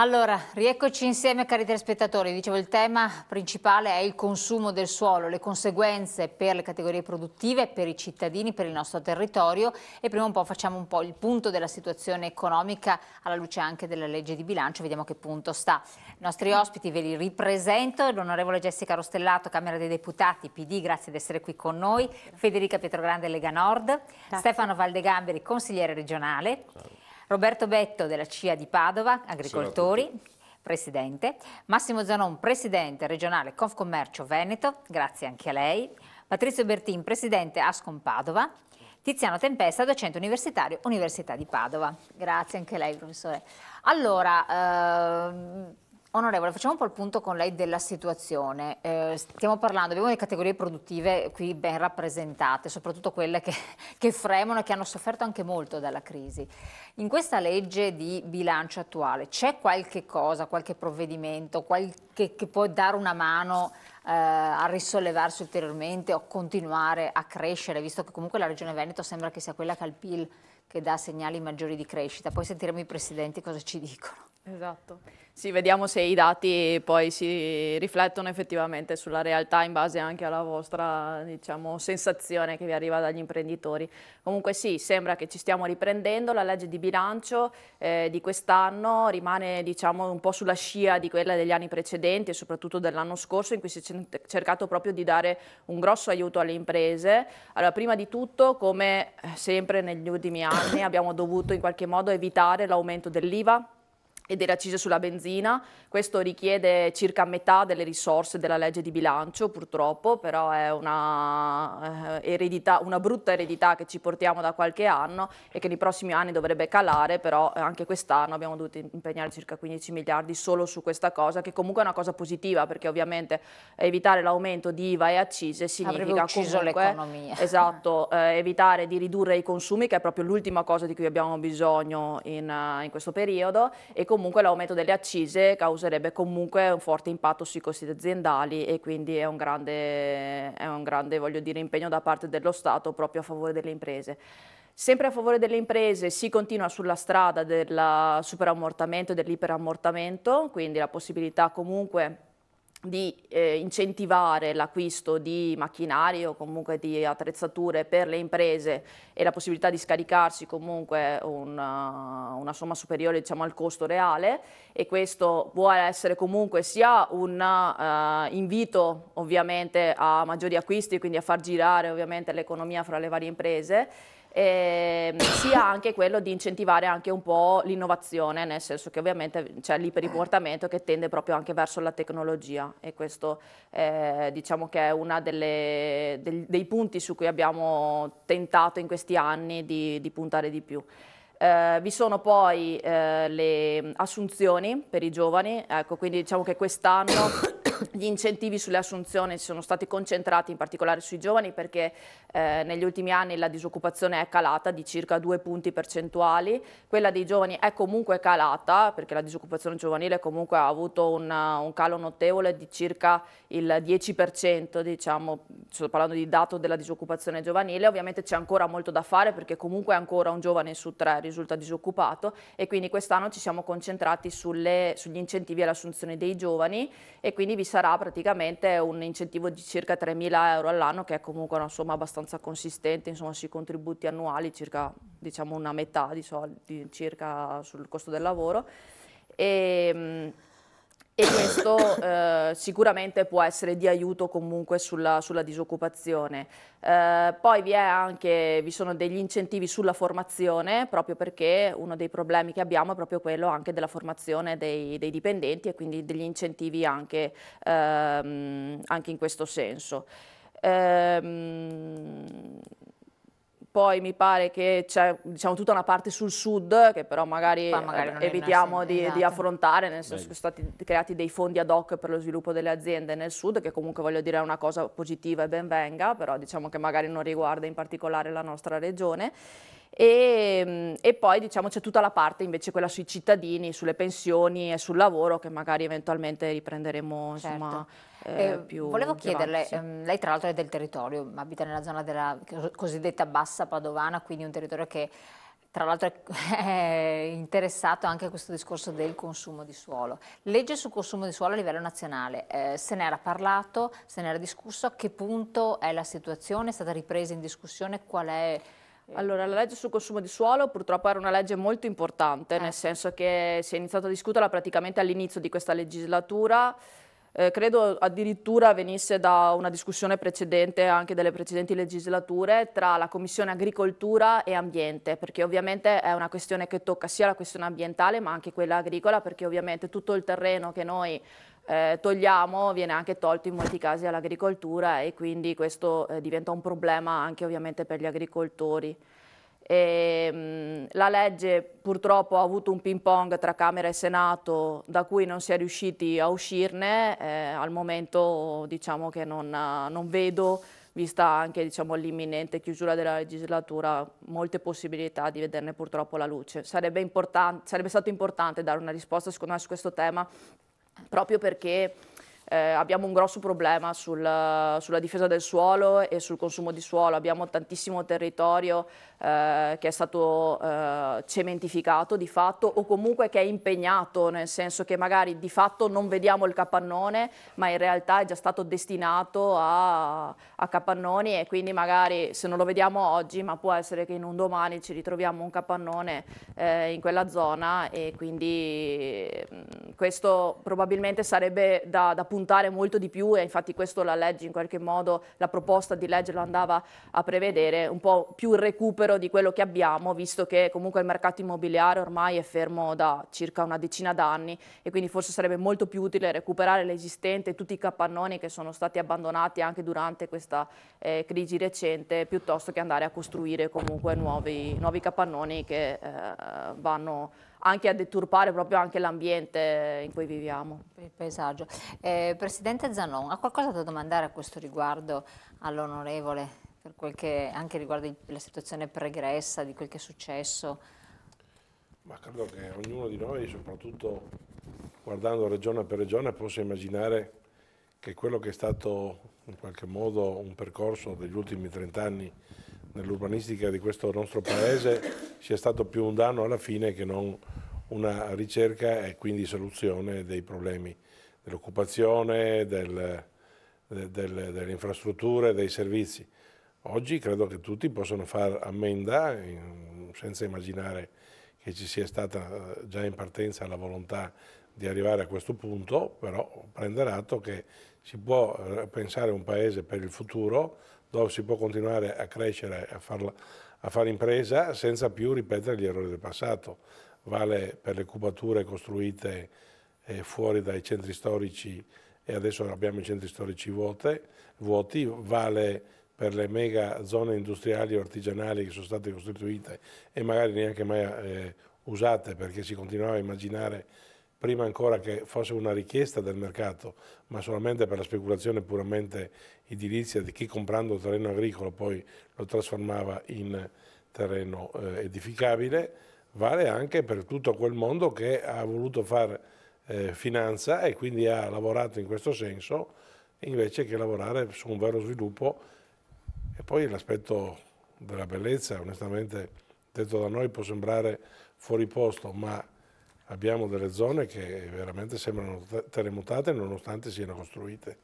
Allora, rieccoci insieme cari telespettatori, dicevo il tema principale è il consumo del suolo, le conseguenze per le categorie produttive, per i cittadini, per il nostro territorio e prima un po' facciamo un po' il punto della situazione economica alla luce anche della legge di bilancio, vediamo a che punto sta. I nostri ospiti ve li ripresento, l'onorevole Jessica Rostellato, Camera dei Deputati, PD, grazie di essere qui con noi, Federica Pietrogrande, Lega Nord, Grazie. Stefano Valdegamberi, consigliere regionale. Roberto Betto della CIA di Padova, agricoltori, presidente, Massimo Zanon, presidente regionale Confcommercio Veneto, grazie anche a lei, Patrizio Bertin, presidente Ascom Padova, Tiziano Tempesta, docente universitario, Università di Padova. Grazie anche a lei, professore. Allora, onorevole, facciamo un po' il punto con lei della situazione. Stiamo parlando, abbiamo le categorie produttive qui ben rappresentate, soprattutto quelle che fremono e che hanno sofferto anche molto dalla crisi. In questa legge di bilancio attuale c'è qualche cosa, qualche provvedimento, che può dare una mano a risollevarsi ulteriormente o continuare a crescere, visto che comunque la Regione Veneto sembra che sia quella che ha il PIL che dà segnali maggiori di crescita. Poi sentiremo i presidenti cosa ci dicono. Esatto. Sì, vediamo se i dati poi si riflettono effettivamente sulla realtà in base anche alla vostra, diciamo, sensazione che vi arriva dagli imprenditori. Comunque sì, sembra che ci stiamo riprendendo, la legge di bilancio di quest'anno rimane, diciamo, un po' sulla scia di quella degli anni precedenti e soprattutto dell'anno scorso, in cui si è cercato proprio di dare un grosso aiuto alle imprese. Allora, prima di tutto, come sempre negli ultimi anni, abbiamo dovuto in qualche modo evitare l'aumento dell'IVA e delle accise sulla benzina. Questo richiede circa metà delle risorse della legge di bilancio, purtroppo, però è una brutta eredità che ci portiamo da qualche anno e che nei prossimi anni dovrebbe calare, però anche quest'anno abbiamo dovuto impegnare circa 15 miliardi solo su questa cosa, che comunque è una cosa positiva, perché ovviamente evitare l'aumento di IVA e accise significa avrebbe ucciso comunque, l'economia. esatto, evitare di ridurre i consumi, che è proprio l'ultima cosa di cui abbiamo bisogno in questo periodo, e comunque l'aumento delle accise causerebbe comunque un forte impatto sui costi aziendali e quindi è un grande, voglio dire, impegno da parte dello Stato proprio a favore delle imprese. Sempre a favore delle imprese si continua sulla strada del superammortamento e dell'iperammortamento, quindi la possibilità comunque di incentivare l'acquisto di macchinari o comunque di attrezzature per le imprese e la possibilità di scaricarsi comunque una somma superiore, diciamo, al costo reale, e questo può essere comunque sia un invito ovviamente a maggiori acquisti, quindi a far girare ovviamente l'economia fra le varie imprese, sia anche quello di incentivare anche un po' l'innovazione, nel senso che ovviamente c'è l'iperimmortamento che tende proprio anche verso la tecnologia, e questo diciamo che è uno dei punti su cui abbiamo tentato in questi anni di puntare di più. Vi sono poi le assunzioni per i giovani, ecco, quindi diciamo che quest'anno gli incentivi sulle assunzioni sono stati concentrati in particolare sui giovani, perché negli ultimi anni la disoccupazione è calata di circa 2 punti percentuali, quella dei giovani è comunque calata perché la disoccupazione giovanile comunque ha avuto un calo notevole di circa il 10%, diciamo, sto parlando di dato della disoccupazione giovanile. Ovviamente c'è ancora molto da fare perché comunque ancora un giovane su 3 risulta disoccupato, e quindi quest'anno ci siamo concentrati sugli incentivi alle assunzioni dei giovani, e quindi vi sarà praticamente un incentivo di circa 3.000 euro all'anno, che è comunque una somma abbastanza consistente, insomma, sui contributi annuali, circa, diciamo, una metà di soldi circa sul costo del lavoro. E questo sicuramente può essere di aiuto comunque sulla disoccupazione. Poi vi sono degli incentivi sulla formazione, proprio perché uno dei problemi che abbiamo è proprio quello anche della formazione dei dipendenti, e quindi degli incentivi anche in questo senso. Poi mi pare che c'è, diciamo, tutta una parte sul sud che però magari non evitiamo di esatto. affrontare, nel senso che sono stati creati dei fondi ad hoc per lo sviluppo delle aziende nel sud, che comunque, voglio dire, è una cosa positiva e ben venga, però diciamo che magari non riguarda in particolare la nostra regione. E poi, diciamo, c'è tutta la parte invece quella sui cittadini, sulle pensioni e sul lavoro, che magari eventualmente riprenderemo, insomma, più Volevo chiederle, avanti, sì. lei tra l'altro è del territorio, abita nella zona della cosiddetta bassa padovana, quindi un territorio che tra l'altro è interessato anche a questo discorso del consumo di suolo. Legge sul consumo di suolo a livello nazionale, se ne era parlato, se ne era discusso, a che punto è la situazione, è stata ripresa in discussione, qual è... Allora, la legge sul consumo di suolo purtroppo era una legge molto importante, nel senso che si è iniziato a discuterla praticamente all'inizio di questa legislatura. Credo addirittura venisse da una discussione precedente, anche delle precedenti legislature, tra la Commissione Agricoltura e Ambiente, perché ovviamente è una questione che tocca sia la questione ambientale ma anche quella agricola, perché ovviamente tutto il terreno che noi togliamo viene anche tolto in molti casi all'agricoltura e quindi questo diventa un problema anche ovviamente per gli agricoltori. La legge purtroppo ha avuto un ping pong tra Camera e Senato da cui non si è riusciti a uscirne, al momento diciamo che non vedo, vista anche diciamo, l'imminente chiusura della legislatura, molte possibilità di vederne purtroppo la luce. Sarebbe stato importante dare una risposta secondo me su questo tema, proprio perché abbiamo un grosso problema sulla difesa del suolo e sul consumo di suolo. Abbiamo tantissimo territorio che è stato cementificato di fatto o comunque che è impegnato, nel senso che magari di fatto non vediamo il capannone ma in realtà è già stato destinato a capannoni e quindi magari se non lo vediamo oggi ma può essere che in un domani ci ritroviamo un capannone in quella zona e quindi questo probabilmente sarebbe da puntare molto di più e infatti questo la legge in qualche modo, la proposta di legge lo andava a prevedere, un po' più il recupero di quello che abbiamo, visto che comunque il mercato immobiliare ormai è fermo da circa una decina d'anni e quindi forse sarebbe molto più utile recuperare l'esistente, tutti i capannoni che sono stati abbandonati anche durante questa crisi recente, piuttosto che andare a costruire comunque nuovi capannoni che vanno anche a deturpare proprio anche l'ambiente in cui viviamo. Il paesaggio. Presidente Zanon, ha qualcosa da domandare a questo riguardo all'onorevole, per quel che anche riguarda la situazione pregressa di quel che è successo? Ma credo che ognuno di noi, soprattutto guardando regione per regione, possa immaginare che quello che è stato in qualche modo un percorso degli ultimi 30 anni nell'urbanistica di questo nostro paese sia stato più un danno alla fine che non una ricerca e quindi soluzione dei problemi dell'occupazione, delle infrastrutture, dei servizi. Oggi credo che tutti possano fare ammenda senza immaginare che ci sia stata già in partenza la volontà di arrivare a questo punto, però prendere atto che si può pensare un paese per il futuro dove si può continuare a crescere, a fare impresa senza più ripetere gli errori del passato. Vale per le cubature costruite fuori dai centri storici e adesso abbiamo i centri storici vuoti, vale per le mega zone industriali o artigianali che sono state costituite e magari neanche mai usate perché si continuava a immaginare prima ancora che fosse una richiesta del mercato, ma solamente per la speculazione puramente edilizia di chi comprando terreno agricolo poi lo trasformava in terreno edificabile, vale anche per tutto quel mondo che ha voluto fare finanza e quindi ha lavorato in questo senso invece che lavorare su un vero sviluppo. E poi l'aspetto della bellezza, onestamente detto da noi può sembrare fuori posto, ma abbiamo delle zone che veramente sembrano terremotate nonostante siano costruite,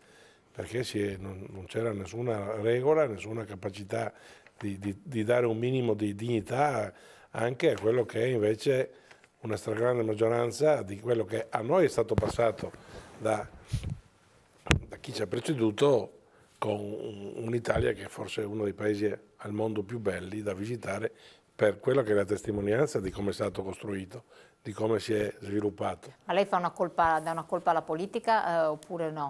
perché non c'era nessuna regola, nessuna capacità di dare un minimo di dignità anche a quello che è invece una stragrande maggioranza di quello che a noi è stato passato da chi ci ha preceduto, con un'Italia che forse è uno dei paesi al mondo più belli da visitare per quello che è la testimonianza di come è stato costruito, di come si è sviluppato. Ma lei dà una colpa alla politica oppure no?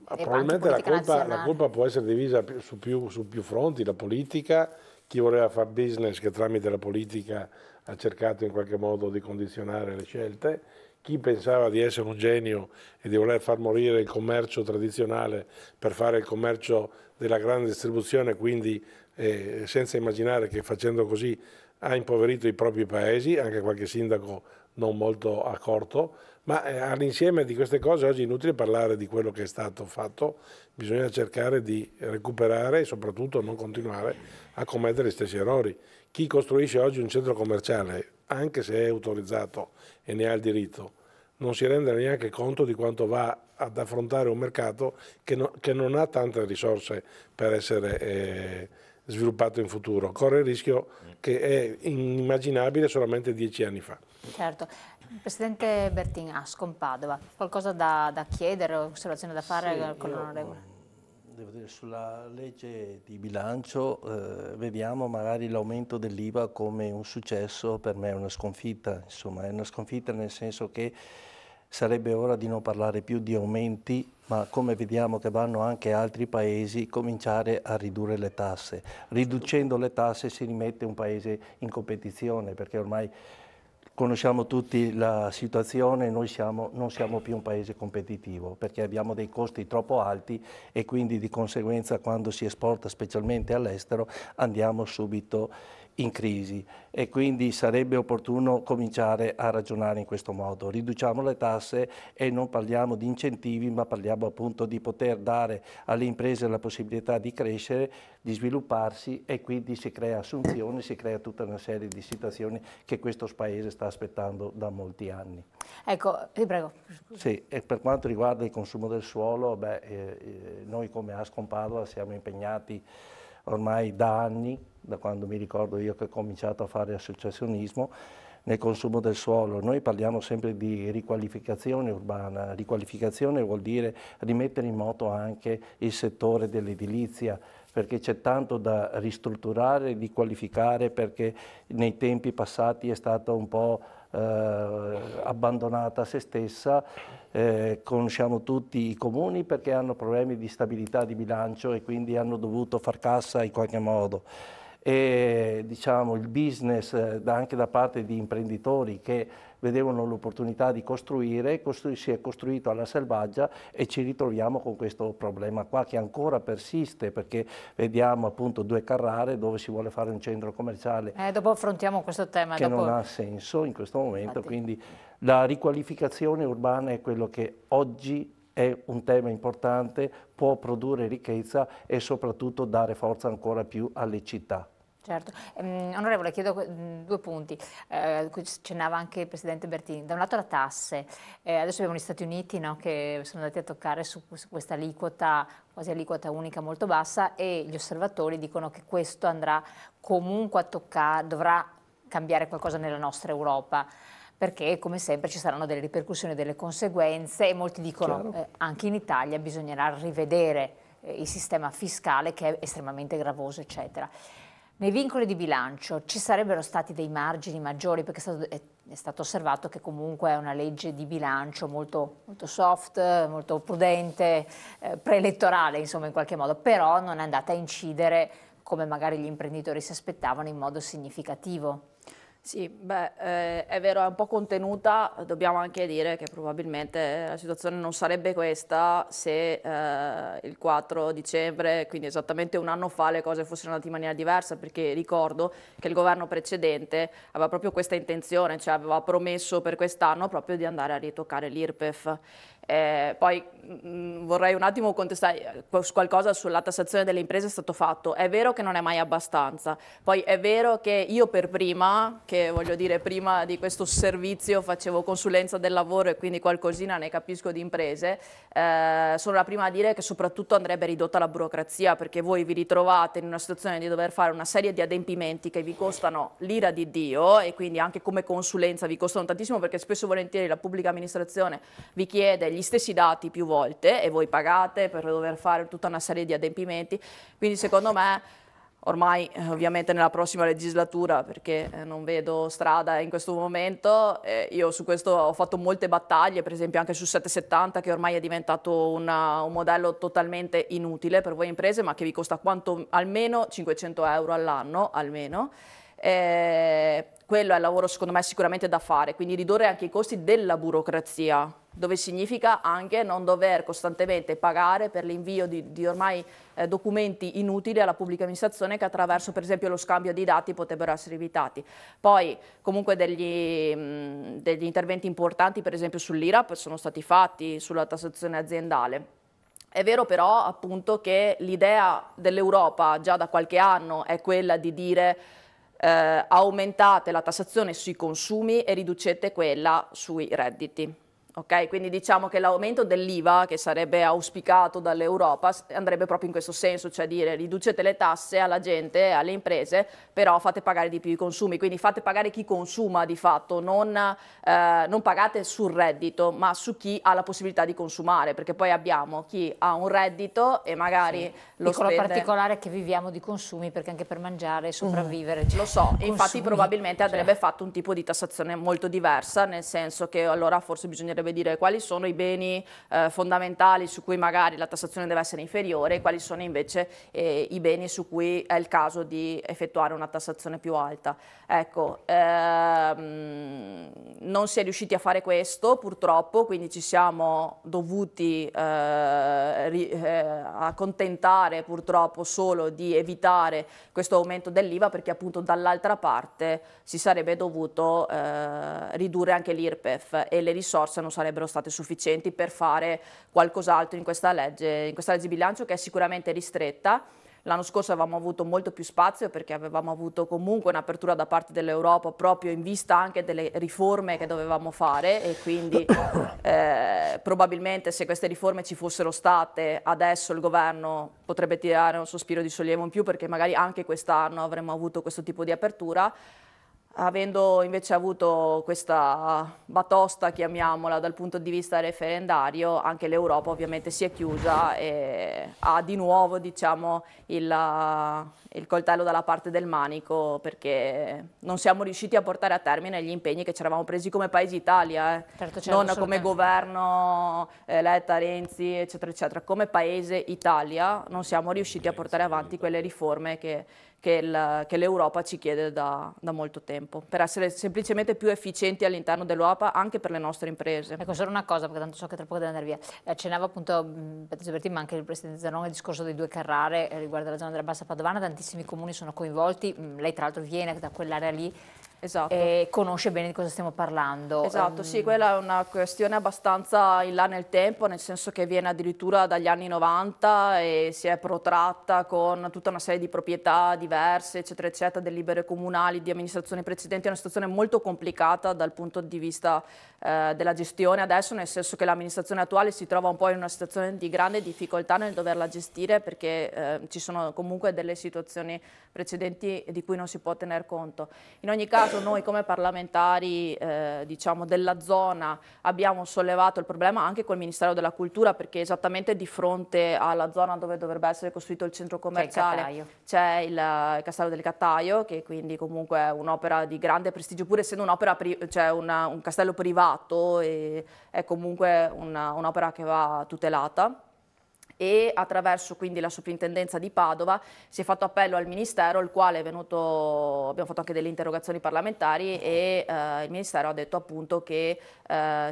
Probabilmente la colpa può essere divisa su più fronti, la politica, chi voleva fare business che tramite la politica ha cercato in qualche modo di condizionare le scelte, chi pensava di essere un genio e di voler far morire il commercio tradizionale per fare il commercio della grande distribuzione, quindi senza immaginare che facendo così ha impoverito i propri paesi, anche qualche sindaco non molto accorto, ma all'insieme di queste cose oggi è inutile parlare di quello che è stato fatto, bisogna cercare di recuperare e soprattutto non continuare a commettere gli stessi errori. chi costruisce oggi un centro commerciale, anche se è autorizzato e ne ha il diritto, non si rende neanche conto di quanto va ad affrontare un mercato che non ha tante risorse per essere sviluppato in futuro. Corre il rischio che è inimmaginabile solamente 10 anni fa. Certo. Presidente Bertin, Ascom Padova, qualcosa da chiedere o osservazione da fare con l'onorevole? Devo dire, sulla legge di bilancio vediamo magari l'aumento dell'IVA come un successo, per me è una sconfitta, insomma è una sconfitta nel senso che sarebbe ora di non parlare più di aumenti, ma come vediamo che vanno anche altri paesi, cominciare a ridurre le tasse. Riducendo le tasse si rimette un paese in competizione, perché ormai conosciamo tutti la situazione, noi non siamo più un paese competitivo perché abbiamo dei costi troppo alti e quindi di conseguenza quando si esporta specialmente all'estero andiamo subito in crisi e quindi sarebbe opportuno cominciare a ragionare in questo modo. Riduciamo le tasse e non parliamo di incentivi, ma parliamo appunto di poter dare alle imprese la possibilità di crescere, di svilupparsi e quindi si crea assunzione, si crea tutta una serie di situazioni che questo Paese sta aspettando da molti anni. Ecco, vi prego. Sì, e per quanto riguarda il consumo del suolo, noi come Ascom Padova siamo impegnati ormai da anni, da quando mi ricordo io che ho cominciato a fare associazionismo, nel consumo del suolo. Noi parliamo sempre di riqualificazione urbana. Riqualificazione vuol dire rimettere in moto anche il settore dell'edilizia, perché c'è tanto da ristrutturare, di qualificare, perché nei tempi passati è stata un po' abbandonata a se stessa. Conosciamo tutti i comuni perché hanno problemi di stabilità di bilancio e quindi hanno dovuto far cassa in qualche modo. E diciamo il business anche da parte di imprenditori che vedevano l'opportunità di costruire, si è costruito alla selvaggia e ci ritroviamo con questo problema qua che ancora persiste perché vediamo appunto 2 Carrare dove si vuole fare un centro commerciale. Dopo affrontiamo questo tema. Che non ha senso in questo momento, quindi la riqualificazione urbana è quello che oggi è un tema importante, può produrre ricchezza e soprattutto dare forza ancora più alle città. Certo. Onorevole, chiedo 2 punti, cui accennava anche il Presidente Bertini. Da un lato le tasse, adesso abbiamo gli Stati Uniti, no, che sono andati a toccare su questa aliquota, quasi aliquota unica molto bassa, e gli osservatori dicono che questo andrà comunque a toccare, dovrà cambiare qualcosa nella nostra Europa, perché come sempre ci saranno delle ripercussioni, delle conseguenze e molti dicono anche in Italia bisognerà rivedere il sistema fiscale che è estremamente gravoso, eccetera. Nei vincoli di bilancio ci sarebbero stati dei margini maggiori, perché è stato osservato che comunque è una legge di bilancio molto soft, molto prudente, preelettorale insomma in qualche modo, però non è andata a incidere come magari gli imprenditori si aspettavano in modo significativo. Sì, è vero, è un po' contenuta, dobbiamo anche dire che probabilmente la situazione non sarebbe questa se il 4 dicembre, quindi esattamente un anno fa, le cose fossero andate in maniera diversa, perché ricordo che il governo precedente aveva proprio questa intenzione, cioè aveva promesso per quest'anno proprio di andare a ritoccare l'IRPEF. Poi vorrei un attimo contestare qualcosa sulla tassazione delle imprese. È stato fatto, è vero che non è mai abbastanza, poi è vero che io per prima, che voglio dire prima di questo servizio facevo consulenza del lavoro e quindi qualcosina ne capisco di imprese, sono la prima a dire che soprattutto andrebbe ridotta la burocrazia, perché voi vi ritrovate in una situazione di dover fare una serie di adempimenti che vi costano l'ira di Dio e quindi anche come consulenza vi costano tantissimo, perché spesso e volentieri la pubblica amministrazione vi chiede gli stessi dati più volte e voi pagate per dover fare tutta una serie di adempimenti. Quindi secondo me ormai ovviamente nella prossima legislatura, perché non vedo strada in questo momento, io su questo ho fatto molte battaglie, per esempio anche su 770, che ormai è diventato un modello totalmente inutile per voi imprese, ma che vi costa almeno 500 euro all'anno, almeno. Quello è il lavoro secondo me sicuramente da fare, quindi ridurre anche i costi della burocrazia, dove significa anche non dover costantemente pagare per l'invio di ormai documenti inutili alla pubblica amministrazione, che attraverso per esempio lo scambio di dati potrebbero essere evitati. Poi comunque degli interventi importanti per esempio sull'IRAP sono stati fatti, sulla tassazione aziendale. È vero però appunto che l'idea dell'Europa già da qualche anno è quella di dire aumentate la tassazione sui consumi e riducete quella sui redditi. Okay? Quindi diciamo che l'aumento dell'IVA, che sarebbe auspicato dall'Europa, andrebbe proprio in questo senso, cioè dire riducete le tasse alla gente, alle imprese, però fate pagare di più i consumi, quindi fate pagare chi consuma di fatto, non pagate sul reddito, ma su chi ha la possibilità di consumare, perché poi abbiamo chi ha un reddito e magari lo piccolo spende... particolare che viviamo di consumi, perché anche per mangiare e sopravvivere... Lo so, consumi, infatti probabilmente andrebbe fatto un tipo di tassazione molto diversa, nel senso che allora forse bisognerebbe dire quali sono i beni fondamentali su cui magari la tassazione deve essere inferiore e quali sono invece i beni su cui è il caso di effettuare una tassazione più alta. Ecco, non si è riusciti a fare questo purtroppo, quindi ci siamo dovuti accontentare purtroppo solo di evitare questo aumento dell'IVA, perché appunto dall'altra parte si sarebbe dovuto ridurre anche l'IRPEF e le risorse non sarebbero state sufficienti per fare qualcos'altro in questa legge di bilancio, che è sicuramente ristretta. L'anno scorso avevamo avuto molto più spazio perché avevamo avuto comunque un'apertura da parte dell'Europa proprio in vista anche delle riforme che dovevamo fare, e quindi probabilmente se queste riforme ci fossero state adesso il governo potrebbe tirare un sospiro di sollievo in più, perché magari anche quest'anno avremmo avuto questo tipo di apertura. Avendo invece avuto questa batosta, chiamiamola, dal punto di vista referendario, anche l'Europa ovviamente si è chiusa e ha di nuovo, diciamo, il coltello dalla parte del manico, perché non siamo riusciti a portare a termine gli impegni che ci eravamo presi come Paese Italia, certo, non come governo Letta, Renzi, eccetera, eccetera. Come Paese Italia non siamo riusciti a portare avanti quelle riforme che l'Europa ci chiede da molto tempo, per essere semplicemente più efficienti all'interno dell'Europa anche per le nostre imprese. Ecco, solo una cosa, perché tanto so che tra poco deve andare via. Accennava appunto Beatrice Bertin, ma anche il Presidente Zanone, il discorso dei 2 Carrare riguardo alla zona della Bassa Padovana, tantissimi comuni sono coinvolti, lei tra l'altro viene da quell'area lì. Esatto. E conosce bene di cosa stiamo parlando. Esatto, sì, quella è una questione abbastanza in là nel tempo, nel senso che viene addirittura dagli anni 90 e si è protratta con tutta una serie di proprietà diverse, eccetera, eccetera, delibere comunali, di amministrazioni precedenti. È una situazione molto complicata dal punto di vista della gestione adesso, nel senso che l'amministrazione attuale si trova un po' in una situazione di grande difficoltà nel doverla gestire, perché ci sono comunque delle situazioni precedenti di cui non si può tener conto. In ogni caso noi come parlamentari diciamo della zona abbiamo sollevato il problema anche col Ministero della Cultura, perché esattamente di fronte alla zona dove dovrebbe essere costruito il centro commerciale c'è il Castello del Cattaio, che quindi comunque è un'opera di grande prestigio, pur essendo un'opera, cioè un castello privato, e è comunque un'opera che va tutelata. E attraverso quindi la soprintendenza di Padova si è fatto appello al Ministero, il quale è venuto, abbiamo fatto anche delle interrogazioni parlamentari, e il Ministero ha detto appunto che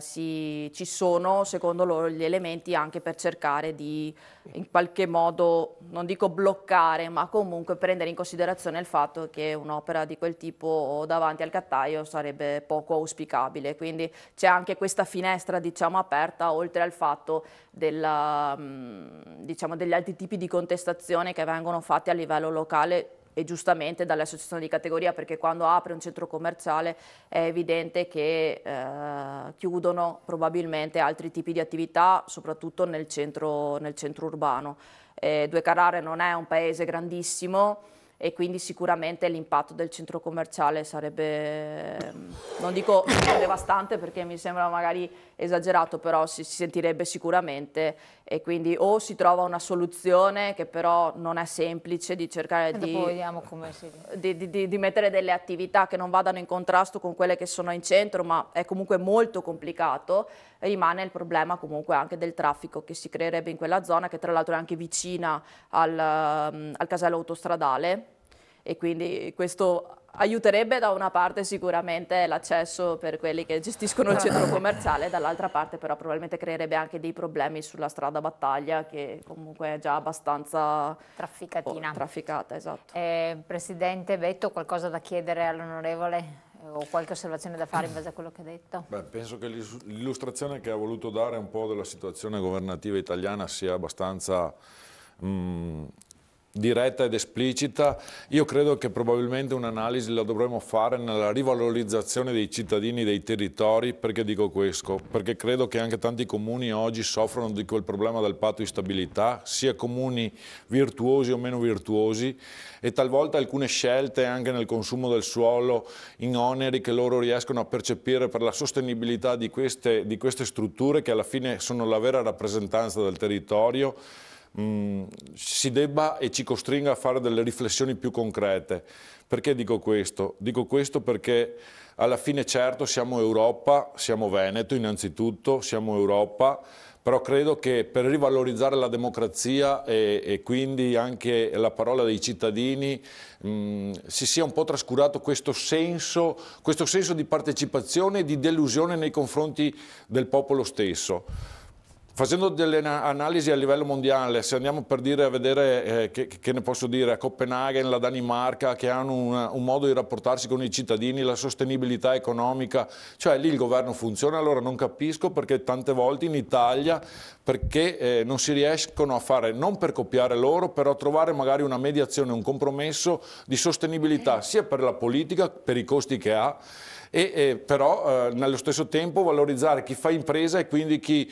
ci sono secondo loro gli elementi anche per cercare di in qualche modo, non dico bloccare, ma comunque prendere in considerazione il fatto che un'opera di quel tipo davanti al Cattaio sarebbe poco auspicabile. Quindi c'è anche questa finestra, diciamo, aperta, oltre al fatto diciamo, degli altri tipi di contestazione che vengono fatti a livello locale, e giustamente dalle associazioni di categoria, perché quando apre un centro commerciale è evidente che chiudono probabilmente altri tipi di attività, soprattutto nel centro urbano. 2 Carrare non è un paese grandissimo, e quindi sicuramente l'impatto del centro commerciale sarebbe, non dico devastante perché mi sembra magari esagerato, però si sentirebbe sicuramente, e quindi o si trova una soluzione che però non è semplice, di cercare di mettere delle attività che non vadano in contrasto con quelle che sono in centro, ma è comunque molto complicato. Rimane il problema comunque anche del traffico che si creerebbe in quella zona, che tra l'altro è anche vicina al casello autostradale, e quindi questo aiuterebbe da una parte sicuramente l'accesso per quelli che gestiscono il centro commerciale, dall'altra parte però probabilmente creerebbe anche dei problemi sulla strada Battaglia, che comunque è già abbastanza trafficata. Esatto. Presidente Betto, qualcosa da chiedere all'onorevole? O qualche osservazione da fare in base a quello che ha detto? Beh, penso che l'illustrazione che ha voluto dare un po' della situazione governativa italiana sia abbastanza diretta ed esplicita. Io credo che probabilmente un'analisi la dovremmo fare nella rivalorizzazione dei cittadini dei territori. Perché dico questo? Perché credo che anche tanti comuni oggi soffrono di quel problema del patto di stabilità, sia comuni virtuosi o meno virtuosi, e talvolta alcune scelte anche nel consumo del suolo in oneri che loro riescono a percepire per la sostenibilità di queste strutture, che alla fine sono la vera rappresentanza del territorio, si debba e ci costringa a fare delle riflessioni più concrete. Perché dico questo? Dico questo perché alla fine certo siamo Europa, siamo Veneto innanzitutto, siamo Europa, però credo che per rivalorizzare la democrazia e quindi anche la parola dei cittadini si sia un po' trascurato questo senso di partecipazione e di delusione nei confronti del popolo stesso. Facendo delle analisi a livello mondiale, se andiamo per dire a vedere, che ne posso dire, a Copenaghen, la Danimarca, che hanno un modo di rapportarsi con i cittadini, la sostenibilità economica, cioè lì il governo funziona. Allora non capisco perché tante volte in Italia, perché non si riescono a fare, non per copiare loro, però trovare magari una mediazione, un compromesso di sostenibilità, sia per la politica, per i costi che ha, però nello stesso tempo valorizzare chi fa impresa e quindi chi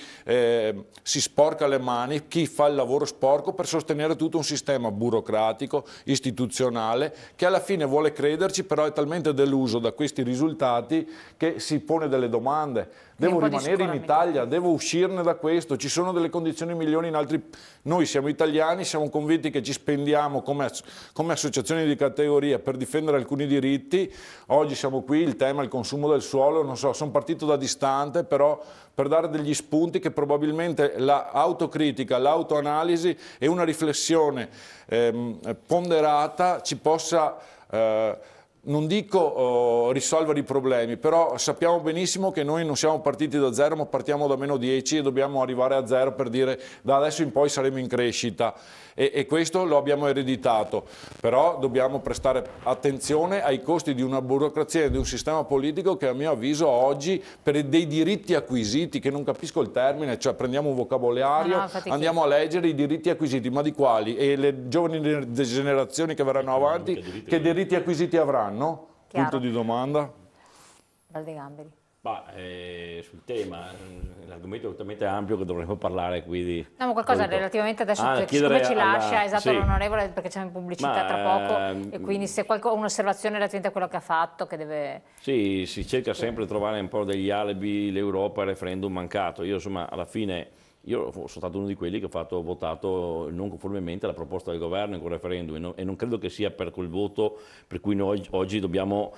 si sporca le mani, chi fa il lavoro sporco, per sostenere tutto un sistema burocratico, istituzionale, che alla fine vuole crederci, però è talmente deluso da questi risultati che si pone delle domande. Devo rimanere in Italia, devo uscirne da questo, ci sono delle condizioni migliori in altri. Noi siamo italiani, siamo convinti che ci spendiamo come associazioni di categoria per difendere alcuni diritti. Oggi siamo qui, il tema è il consumo del suolo, non so, sono partito da distante, però per dare degli spunti che probabilmente l'autocritica, l'autoanalisi e una riflessione ponderata ci possa non dico risolvere i problemi, però sappiamo benissimo che noi non siamo partiti da zero, ma partiamo da -10 e dobbiamo arrivare a zero per dire da adesso in poi saremo in crescita. E questo lo abbiamo ereditato, però dobbiamo prestare attenzione ai costi di una burocrazia e di un sistema politico che a mio avviso oggi, per dei diritti acquisiti, che non capisco il termine, cioè prendiamo un vocabolario, andiamo a leggere i diritti acquisiti, ma di quali? E le giovani generazioni che verranno avanti, che diritti acquisiti avranno? Chiaro. Punto di domanda. Valdegamberi. Sul tema, l'argomento è talmente ampio che dovremmo parlare qui di... No, ma qualcosa relativamente adesso, come ci lascia, esatto, l'onorevole, perché c'è in pubblicità tra poco, e quindi se un'osservazione relativamente a quello che ha fatto, che deve... Sì, si cerca sempre di trovare un po' degli alibi, l'Europa, il referendum mancato. Io insomma, alla fine... Io sono stato uno di quelli che ha votato non conformemente alla proposta del governo in quel referendum e non credo che sia per quel voto per cui noi oggi dobbiamo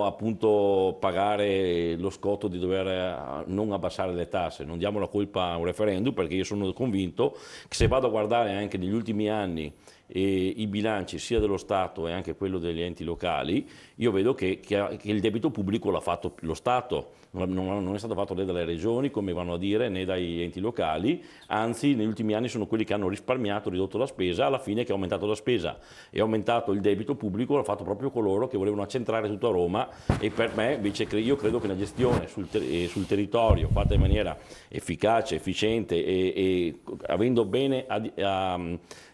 appunto pagare lo scotto di dover non abbassare le tasse. Non diamo la colpa a un referendum, perché io sono convinto che se vado a guardare anche negli ultimi anni i bilanci sia dello Stato e anche quello degli enti locali, io vedo che il debito pubblico l'ha fatto lo Stato, non è stato fatto né dalle regioni, come vanno a dire, né dai enti locali, anzi negli ultimi anni sono quelli che hanno risparmiato, ridotto la spesa, alla fine che ha aumentato la spesa e ha aumentato il debito pubblico, l'ha fatto proprio coloro che volevano accentrare tutto a Roma. E per me invece io credo che una gestione sul territorio fatta in maniera efficace, efficiente e avendo bene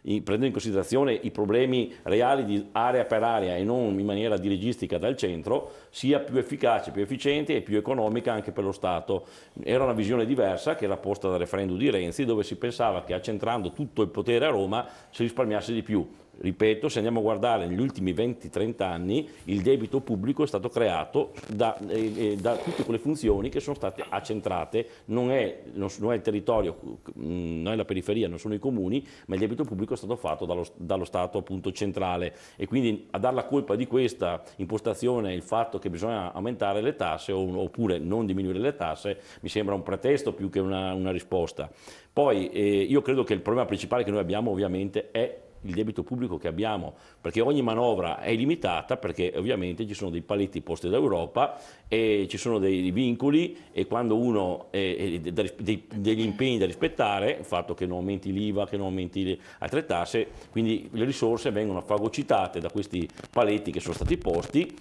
prendendo in considerazione i problemi reali di area per area e non in maniera dirigistica dal centro, sia più efficace, più efficiente e più economica anche per lo Stato. Era una visione diversa che era posta dal referendum di Renzi, dove si pensava che accentrando tutto il potere a Roma si risparmiasse di più. Ripeto, se andiamo a guardare negli ultimi 20-30 anni, il debito pubblico è stato creato da tutte quelle funzioni che sono state accentrate, non è il territorio, non è la periferia, non sono i comuni, ma il debito pubblico è stato fatto dallo Stato appunto centrale. E quindi a dar la colpa di questa impostazione il fatto che bisogna aumentare le tasse oppure non diminuire le tasse mi sembra un pretesto più che una risposta. Poi io credo che il problema principale che noi abbiamo ovviamente è il debito pubblico che abbiamo, perché ogni manovra è limitata, perché ovviamente ci sono dei paletti posti dall'Europa e ci sono dei vincoli, e quando uno degli impegni da rispettare, il fatto che non aumenti l'IVA, che non aumenti altre tasse, quindi le risorse vengono fagocitate da questi paletti che sono stati posti.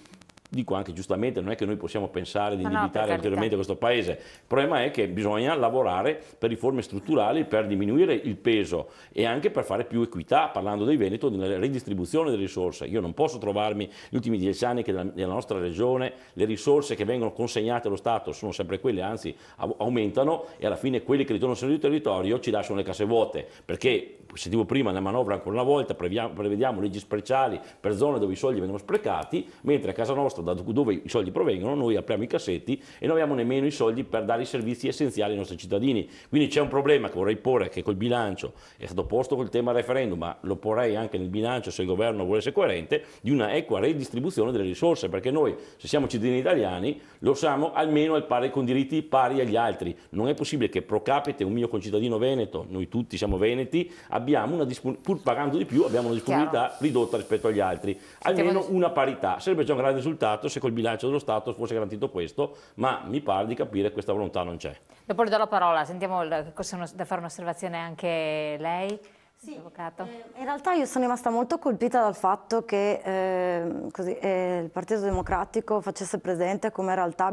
dico anche giustamente, non è che noi possiamo pensare di indebitare per ulteriormente questo Paese, il problema è che bisogna lavorare per riforme strutturali, per diminuire il peso e anche per fare più equità, parlando dei Veneto, nella redistribuzione delle risorse. Io non posso trovarmi negli ultimi 10 anni che nella nostra regione le risorse che vengono consegnate allo Stato sono sempre quelle, anzi aumentano, e alla fine quelli che ritornano sul territorio ci lasciano le casse vuote, perché sentivo prima nella manovra ancora una volta prevediamo leggi speciali per zone dove i soldi vengono sprecati, mentre a casa nostra, da dove i soldi provengono, noi apriamo i cassetti e non abbiamo nemmeno i soldi per dare i servizi essenziali ai nostri cittadini. Quindi c'è un problema che vorrei porre, che col bilancio è stato posto col tema referendum, ma lo porrei anche nel bilancio se il governo vuole essere coerente, di una equa redistribuzione delle risorse, perché noi, se siamo cittadini italiani, lo siamo almeno al pari, con diritti pari agli altri. Non è possibile che pro capite un mio concittadino veneto, noi tutti siamo veneti, abbiamo pur pagando di più, abbiamo una disponibilità ridotta rispetto agli altri. Almeno una parità. Sarebbe già un grande risultato se col bilancio dello Stato fosse garantito questo, ma mi pare di capire che questa volontà non c'è. Dopo le do la parola, sentiamo da fare un'osservazione anche lei. Sì, Avvocato. In realtà io sono rimasta molto colpita dal fatto che il Partito Democratico facesse presente come in realtà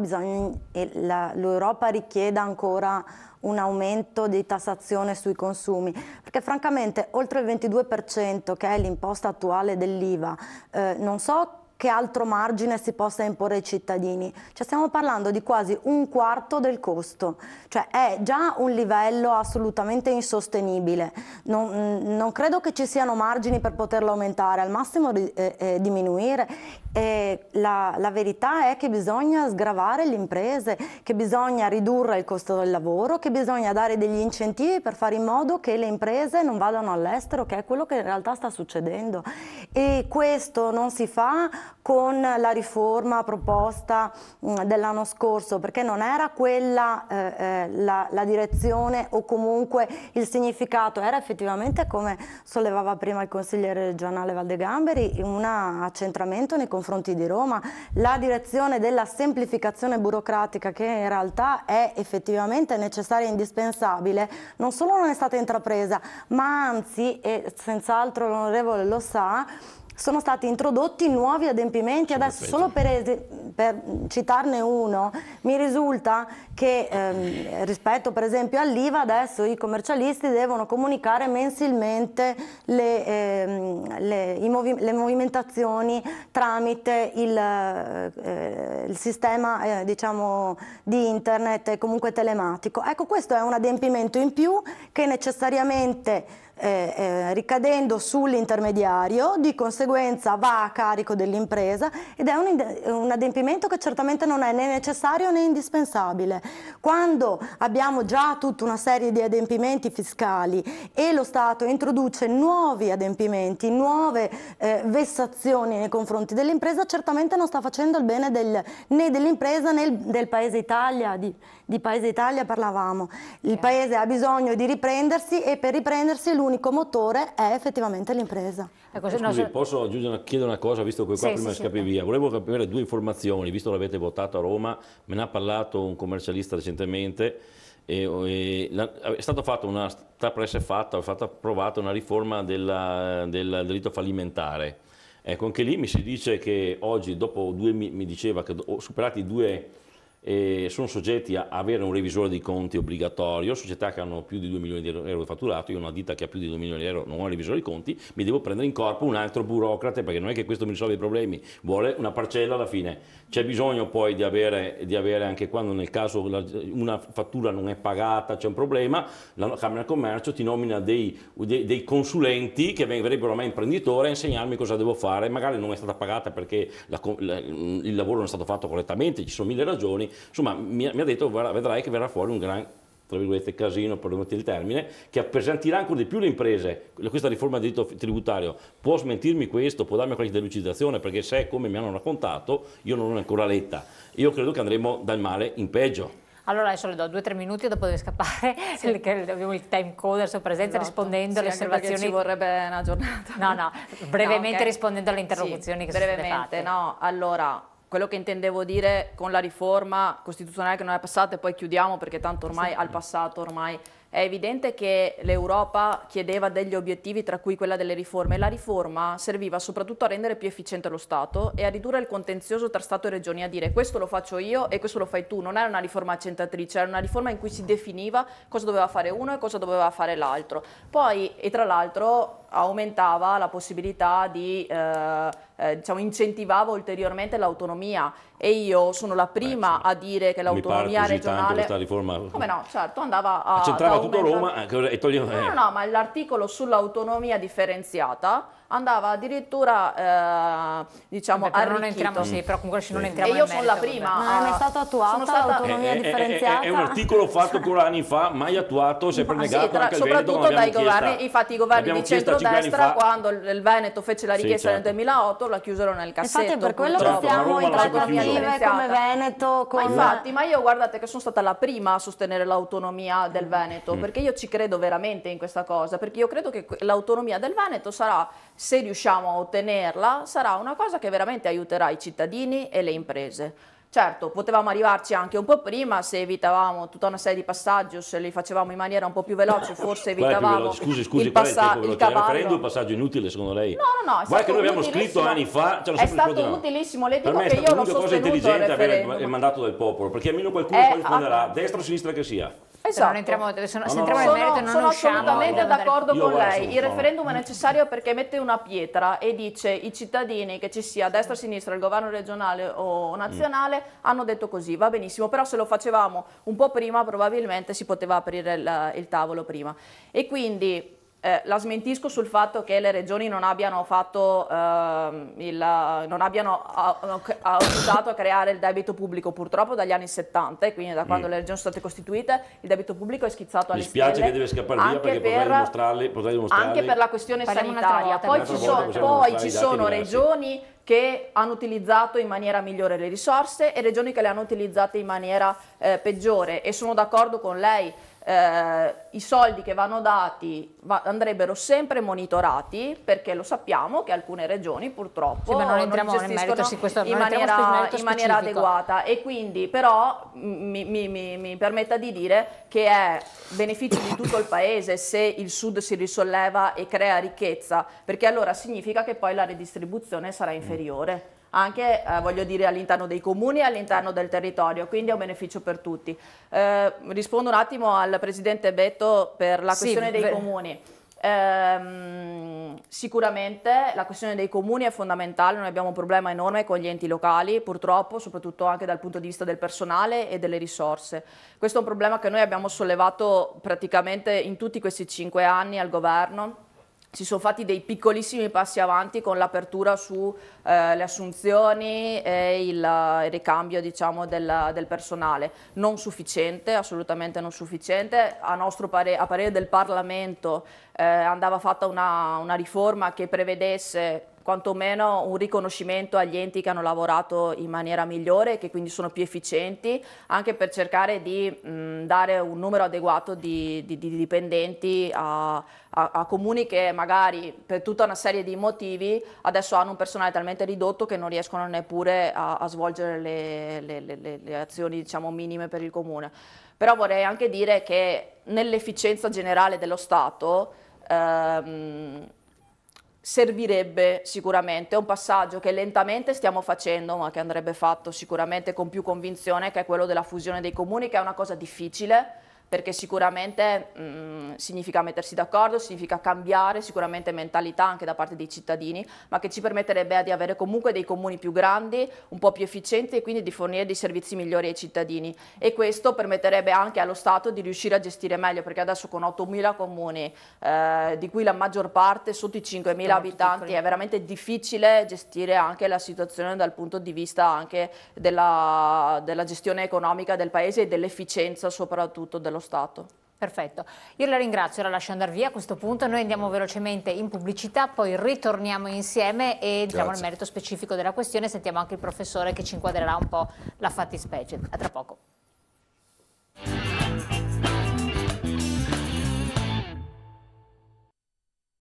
l'Europa richieda ancora un aumento di tassazione sui consumi, perché francamente oltre il 22% che è l'imposta attuale dell'IVA, non so che altro margine si possa imporre ai cittadini. Cioè stiamo parlando di quasi un quarto del costo, cioè è già un livello assolutamente insostenibile. Non credo che ci siano margini per poterlo aumentare, al massimo diminuire. La verità è che bisogna sgravare le imprese, che bisogna ridurre il costo del lavoro, che bisogna dare degli incentivi per fare in modo che le imprese non vadano all'estero, che è quello che in realtà sta succedendo. E questo non si fa con la riforma proposta dell'anno scorso, perché non era quella la direzione o comunque il significato, era effettivamente, come sollevava prima il consigliere regionale Valdegamberi, un accentramento nei confronti di Roma, la direzione della semplificazione burocratica, che in realtà è effettivamente necessaria e indispensabile, non solo non è stata intrapresa, ma anzi, e senz'altro l'onorevole lo sa, sono stati introdotti nuovi adempimenti. Adesso solo per citarne uno, mi risulta che rispetto per esempio all'IVA adesso i commercialisti devono comunicare mensilmente le movimentazioni tramite il sistema diciamo di internet e comunque telematico. Ecco, questo è un adempimento in più che necessariamente ricadendo sull'intermediario di conseguenza va a carico dell'impresa ed è un adempimento che certamente non è né necessario né indispensabile. Quando abbiamo già tutta una serie di adempimenti fiscali e lo Stato introduce nuovi adempimenti, nuove vessazioni nei confronti dell'impresa, certamente non sta facendo il bene né dell'impresa né del Paese Italia. Di Paese Italia parlavamo. Il Paese ha bisogno di riprendersi e per riprendersi l'unico motore è effettivamente l'impresa. Scusi, posso chiedere una cosa, visto che qua prima scappi via? Volevo capire due informazioni, visto che l'avete votato a Roma, me ne ha parlato un commercialista recentemente, è stata fatta approvata una riforma del diritto fallimentare. Ecco, anche lì mi si dice che oggi, dopo mi diceva che superati i 2 sono soggetti a avere un revisore di conti obbligatorio, società che hanno più di 2 milioni di euro di fatturato. Io ho una ditta che ha più di 2 milioni di euro, non ho un revisore di conti, mi devo prendere in corpo un altro burocrate, perché non è che questo mi risolve i problemi, vuole una parcella alla fine. C'è bisogno poi di avere anche quando nel caso una fattura non è pagata, c'è un problema, la Camera di Commercio ti nomina dei consulenti che verrebbero a me imprenditore a insegnarmi cosa devo fare, magari non è stata pagata perché il lavoro non è stato fatto correttamente, ci sono 1000 ragioni. Insomma, mi ha detto, vedrai che verrà fuori un gran, tra virgolette, casino, per il termine, che appesantirà ancora di più le imprese. Questa riforma del diritto tributario può smentirmi questo, può darmi qualche delucidazione, perché se, come mi hanno raccontato, io non l'ho ancora letta. Io credo che andremo dal male in peggio. Allora adesso le do 2 o 3 minuti, dopo deve scappare, perché abbiamo il time code a sua presenza, rispondendo alle osservazioni. Ci vorrebbe una giornata. No, brevemente rispondendo alle interlocuzioni che sono state fatte. No, allora, quello che intendevo dire con la riforma costituzionale che non è passata, e poi chiudiamo perché tanto ormai al passato ormai è evidente che l'Europa chiedeva degli obiettivi, tra cui quella delle riforme. La riforma serviva soprattutto a rendere più efficiente lo Stato e a ridurre il contenzioso tra Stato e regioni, a dire questo lo faccio io e questo lo fai tu. Non era una riforma accentratrice, era una riforma in cui si definiva cosa doveva fare uno e cosa doveva fare l'altro. Poi, e tra l'altro, aumentava la possibilità di, diciamo, incentivava ulteriormente l'autonomia, e io sono la prima a dire che l'autonomia regionale, questa riforma, come no, certo, andava a centrava tutto Roma e toglieva... No, ma l'articolo sull'autonomia differenziata andava addirittura, diciamo, arricchito. Non entriamo, sì, però comunque non entriamo e io nel sono la merito, prima. Non è mai stata attuata l'autonomia differenziata? È un articolo fatto ancora anni fa, mai attuato, sempre negato anche il Veneto. Soprattutto dai governi, infatti i governi di centrodestra, quando il Veneto fece la richiesta nel 2008, la chiusero nel cassetto. Infatti è per quello che siamo in trattative come Veneto. Ma io guardate che sono stata la prima a sostenere l'autonomia del Veneto, perché io ci credo veramente in questa cosa, perché io credo che l'autonomia del Veneto sarà, se riusciamo a ottenerla, sarà una cosa che veramente aiuterà i cittadini e le imprese. Certo, potevamo arrivarci anche un po' prima se evitavamo tutta una serie di passaggi, o se li facevamo in maniera un po' più veloce, forse evitavamo scusi, il cavallo. il referendum, passaggio inutile secondo lei? No, guarda che noi abbiamo scritto anni fa, è stato utilissimo, le dico che io l'ho sostenuto. Cosa intelligente avere il mandato del popolo, perché almeno qualcuno poi risponderà, destra o sinistra che sia. Esatto. Se entriamo nel merito non sono usciamo. Assolutamente d'accordo con lei. Il referendum è necessario perché mette una pietra e dice i cittadini, che ci sia destra o sinistra, il governo regionale o nazionale, hanno detto così, va benissimo, però se lo facevamo un po' prima probabilmente si poteva aprire il tavolo prima. E quindi la smentisco sul fatto che le regioni non abbiano fatto non abbiano aiutato a creare il debito pubblico, purtroppo dagli anni 70, e quindi da quando le regioni sono state costituite il debito pubblico è schizzato alle stelle. Mi spiace che deve scappare via perché potrei dimostrarli. Anche per la questione sanitaria. Poi ci sono regioni che hanno utilizzato in maniera migliore le risorse e regioni che le hanno utilizzate in maniera peggiore, e sono d'accordo con lei. I soldi che vanno dati andrebbero sempre monitorati, perché lo sappiamo che alcune regioni purtroppo non gestiscono in maniera adeguata, e quindi però mi permetta di dire che è beneficio di tutto il paese se il sud si risolleva e crea ricchezza, perché allora significa che poi la redistribuzione sarà inferiore anche voglio dire all'interno dei comuni e all'interno del territorio, quindi è un beneficio per tutti. Rispondo un attimo al Presidente Betto per la questione dei comuni. Sicuramente la questione dei comuni è fondamentale, noi abbiamo un problema enorme con gli enti locali, purtroppo, soprattutto anche dal punto di vista del personale e delle risorse. Questo è un problema che noi abbiamo sollevato praticamente in tutti questi 5 anni al governo. Si sono fatti dei piccolissimi passi avanti con l'apertura sulle assunzioni e il ricambio, diciamo, del personale. Non sufficiente, assolutamente non sufficiente. A parere del Parlamento andava fatta una riforma che prevedesse quantomeno un riconoscimento agli enti che hanno lavorato in maniera migliore e che quindi sono più efficienti, anche per cercare di dare un numero adeguato di dipendenti a comuni che magari per tutta una serie di motivi adesso hanno un personale talmente ridotto che non riescono neppure a svolgere le azioni, diciamo, minime per il comune. Però vorrei anche dire che nell'efficienza generale dello Stato servirebbe sicuramente un passaggio che lentamente stiamo facendo, ma che andrebbe fatto sicuramente con più convinzione, che è quello della fusione dei comuni, che è una cosa difficile, perché sicuramente significa mettersi d'accordo, significa cambiare sicuramente mentalità anche da parte dei cittadini, ma che ci permetterebbe di avere comunque dei comuni più grandi, un po' più efficienti, e quindi di fornire dei servizi migliori ai cittadini, e questo permetterebbe anche allo Stato di riuscire a gestire meglio, perché adesso con 8.000 comuni, di cui la maggior parte sotto i 5.000 abitanti, è veramente difficile gestire anche la situazione dal punto di vista anche della gestione economica del paese e dell'efficienza soprattutto dello Stato. Perfetto, io la ringrazio, la lascio andare via a questo punto, noi andiamo velocemente in pubblicità, poi ritorniamo insieme e entriamo nel merito specifico della questione, sentiamo anche il professore che ci inquadrerà un po' la fattispecie. A tra poco.